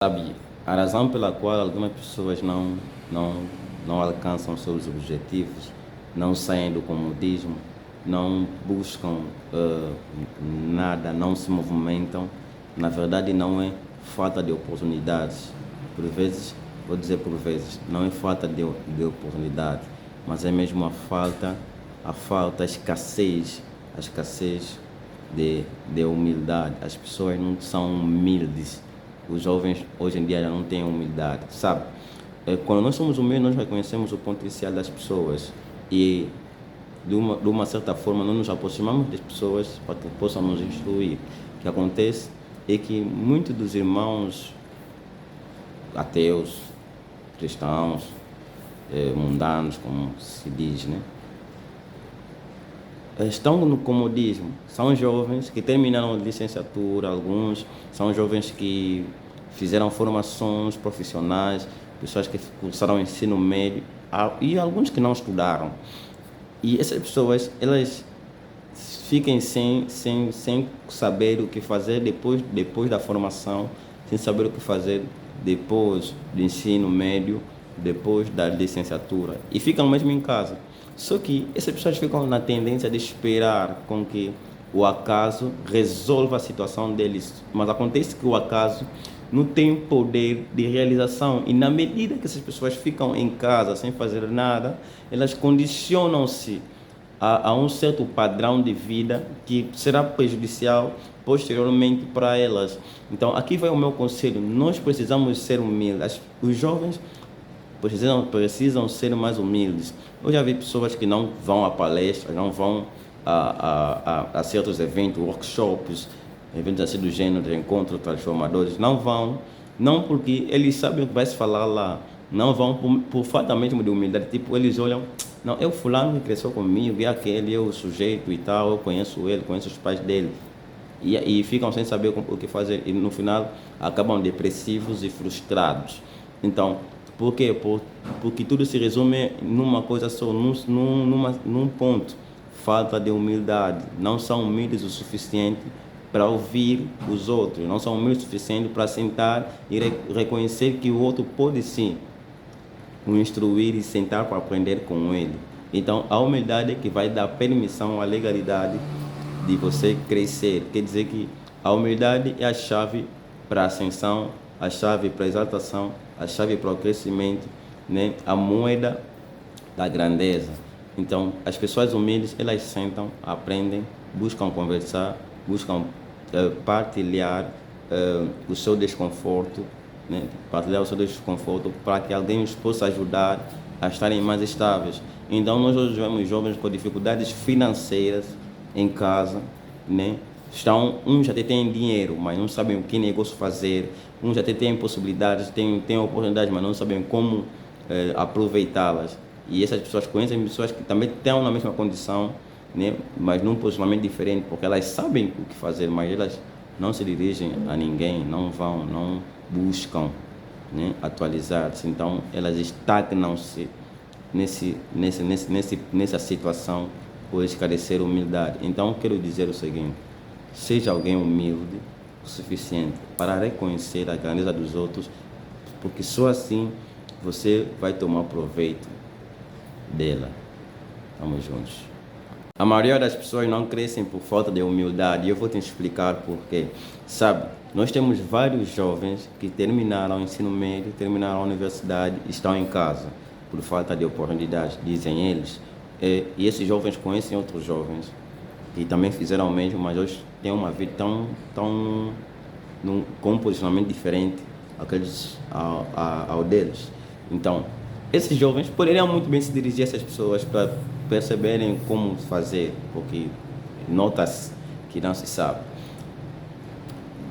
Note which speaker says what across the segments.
Speaker 1: Sabe, a razão pela qual algumas pessoas não, não alcançam seus objetivos, não saem do comodismo, não buscam nada, não se movimentam, na verdade não é falta de oportunidades. Por vezes, vou dizer por vezes, não é falta de oportunidade, mas é mesmo a escassez de humildade. As pessoas não são humildes. Os jovens hoje em dia já não têm humildade, sabe? Quando nós somos humildes, nós reconhecemos o potencial das pessoas e, de uma certa forma, nós nos aproximamos das pessoas para que possam nos instruir. O que acontece é que muitos dos irmãos ateus, cristãos, mundanos, como se diz, né? Estão no comodismo. São jovens que terminaram a licenciatura, alguns são jovens que fizeram formações profissionais, pessoas que cursaram o ensino médio e alguns que não estudaram. E essas pessoas, elas fiquem sem saber o que fazer depois da formação, sem saber o que fazer depois do ensino médio, depois da licenciatura, e ficam mesmo em casa. Só que essas pessoas ficam na tendência de esperar com que o acaso resolva a situação deles, mas acontece que o acaso não tem poder de realização, e na medida que essas pessoas ficam em casa sem fazer nada, elas condicionam-se a um certo padrão de vida que será prejudicial posteriormente para elas. Então, aqui vai o meu conselho: nós precisamos ser humildes. Os jovens precisam ser mais humildes. Eu já vi pessoas que não vão a palestras, não vão a certos eventos, workshops, eventos assim do gênero, de encontros transformadores, não vão, não porque eles sabem o que vai se falar lá, não vão por falta mesmo de humildade. Tipo, eles olham, não, eu fulano que cresceu comigo, e aquele, eu sujeito e tal, eu conheço ele, conheço os pais dele. E ficam sem saber o que fazer, e no final acabam depressivos e frustrados. Então, por quê? Porque tudo se resume numa coisa só, num ponto: falta de humildade. Não são humildes o suficiente para ouvir os outros, não são humildes o suficiente para sentar e reconhecer que o outro pode sim o instruir e sentar para aprender com ele. Então, a humildade é que vai dar permissão à legalidade de você crescer. Quer dizer que a humildade é a chave para a ascensão, a chave para a exaltação, a chave para o crescimento, né? A moeda da grandeza. Então, as pessoas humildes, elas sentam, aprendem, buscam conversar, buscam partilhar o seu desconforto, né? Partilhar o seu desconforto para que alguém os possa ajudar a estarem mais estáveis. Então, nós hoje vemos jovens com dificuldades financeiras em casa, né? Uns até têm dinheiro, mas não sabem o que negócio fazer. Uns até têm possibilidades, têm oportunidades, mas não sabem como aproveitá-las. E essas pessoas conhecem pessoas que também estão na mesma condição, né? Mas num posicionamento diferente, porque elas sabem o que fazer, mas elas não se dirigem a ninguém, não vão, não buscam, né, atualizar-se. Então, elas estagnam-se nessa situação por esclarecer humildade. Então, quero dizer o seguinte: seja alguém humilde o suficiente para reconhecer a grandeza dos outros, porque só assim você vai tomar proveito dela. Vamos juntos. A maioria das pessoas não crescem por falta de humildade, e eu vou te explicar por quê. Sabe, nós temos vários jovens que terminaram o ensino médio, terminaram a universidade e estão em casa por falta de oportunidade, dizem eles. E esses jovens conhecem outros jovens que também fizeram o mesmo, mas hoje têm uma vida com um posicionamento diferente ao deles. Então, esses jovens poderiam muito bem se dirigir a essas pessoas para perceberem como fazer, porque nota-se que não se sabe.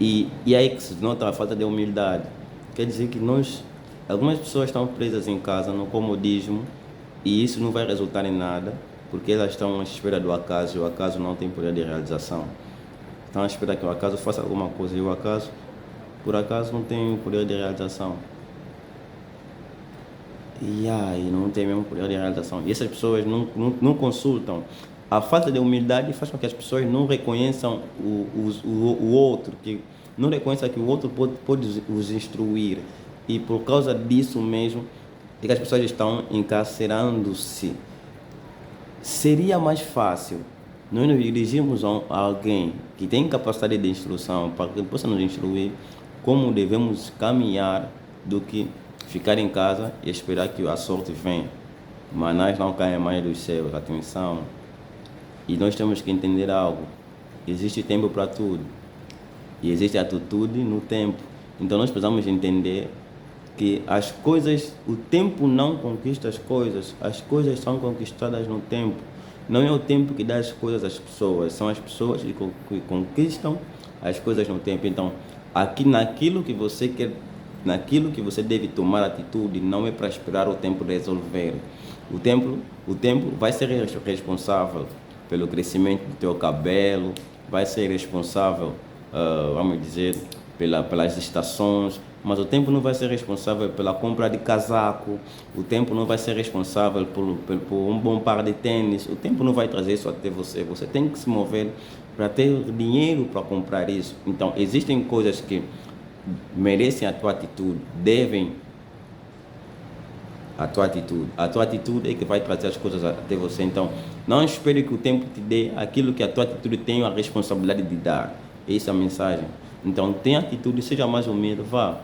Speaker 1: E aí que se nota a falta de humildade. Quer dizer que algumas pessoas estão presas em casa no comodismo, e isso não vai resultar em nada, porque elas estão à espera do acaso, e o acaso não tem poder de realização. Estão à espera que o acaso faça alguma coisa, e o acaso, por acaso, não tem poder de realização. E aí não tem mesmo poder de realização. E essas pessoas não consultam. A falta de humildade faz com que as pessoas não reconheçam o outro, que não reconheça que o outro pode os instruir. E por causa disso mesmo, é que as pessoas estão encarcerando-se. Seria mais fácil nós nos dirigirmos a alguém que tem capacidade de instrução para que possa nos instruir como devemos caminhar do que ficar em casa e esperar que a sorte venha. Manás não caem mais dos céus, atenção. E nós temos que entender algo. Existe tempo para tudo. E existe atitude no tempo. Então nós precisamos entender que as coisas, o tempo não conquista as coisas são conquistadas no tempo. Não é o tempo que dá as coisas às pessoas, são as pessoas que conquistam as coisas no tempo. Então, aqui naquilo que você quer, naquilo que você deve tomar atitude, não é para esperar o tempo resolver. O tempo vai ser responsável pelo crescimento do teu cabelo, vai ser responsável, vamos dizer, pelas estações, mas o tempo não vai ser responsável pela compra de casaco, o tempo não vai ser responsável por um bom par de tênis, o tempo não vai trazer isso até você. Você tem que se mover para ter dinheiro para comprar isso. Então, existem coisas que merecem a tua atitude, devem a tua atitude. A tua atitude é que vai trazer as coisas até você. Então, não espere que o tempo te dê aquilo que a tua atitude tem a responsabilidade de dar. Essa é a mensagem. Então, tenha atitude, seja mais humilde, vá,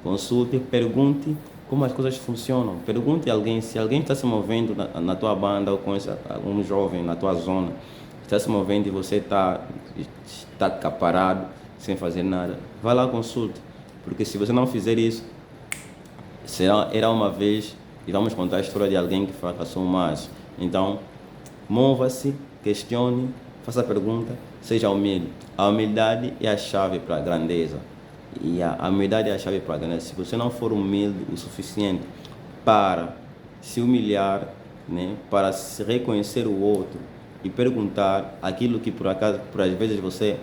Speaker 1: consulte, pergunte como as coisas funcionam. Pergunte a alguém, se alguém está se movendo na tua banda ou conhece algum jovem na tua zona, está se movendo e você está parado, sem fazer nada, vá lá, consulte. Porque se você não fizer isso, era uma vez, e vamos contar a história de alguém que fracassou mais. Então, mova-se, questione, faça pergunta, seja humilde. A humildade é a chave para a grandeza. E a humildade é a chave para a grandeza. Se você não for humilde o suficiente para se humilhar, né, para se reconhecer o outro e perguntar aquilo que por acaso, por às vezes você